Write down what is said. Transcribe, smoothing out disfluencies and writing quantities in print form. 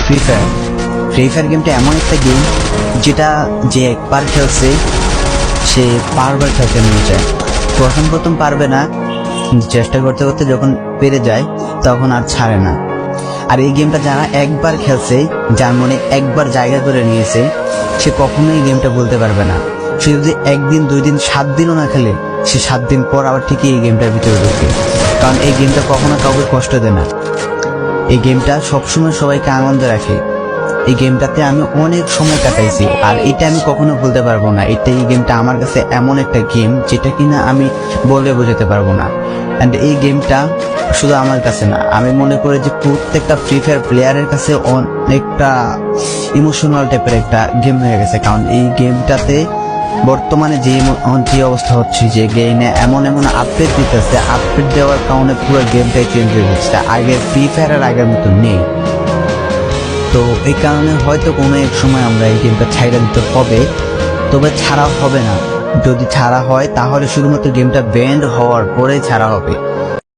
Free fire গেমটা এমন একটা গেম যেটা যে একবার খেলছে সে বারবার খেলতে মনে চায়। প্রথম পারবে না, চেষ্টা করতে করতে যখন পেরে যায় তখন আর ছাড়ে না। আর এই গেমটা যারা একবার খেলছে, যার মনে একবার জায়গা করে নিয়েছে, সে কখনোই গেমটা বলতে পারবে না। সে যদি 1 দিন 2 দিন 7 দিনও না খেলে, সে 7 দিন পর আবার ঠিকই এই গেমটার ভিতরে ঢুকে। কারণ এই গেমটা কখনো কাউকে কষ্ট দেয় না, এই গেমটা সবসময় সবাইকে আনন্দ রাখে। এই গেমটাতে আমি অনেক সময় কাটাইছি, আর এটা আমি কখনো ভুলতে পারবো না। এই গেমটা আমার কাছে এমন একটা গেম যেটা কিনা আমি বলে বোঝাতে পারবো না। অ্যান্ড এই গেমটা শুধু আমার কাছে না, আমি মনে করি যে প্রত্যেকটা ফ্রি ফায়ার প্লেয়ারের কাছে অনেকটা ইমোশনাল টাইপের একটা গেম হয়ে গেছে। কারণ এই গেমটাতে বর্তমানে যে অবস্থা হচ্ছে, যে গেমে এমন আপডেট দিতেছে, আপডেট দেওয়ার কারণে পুরো গেমটাই চেঞ্জ হয়ে যাচ্ছে। আগের ফ্রি ফায়ারের আগের মতো নেই। তো এই কারণে হয়তো কোনো এক সময় আমরা এই গেমটা ছাইড়া দিতে হবে, তবে ছাড়া হবে না। যদি ছাড়া হয় তাহলে শুধুমাত্র গেমটা ব্যান্ড হওয়ার পরে ছাড়া হবে।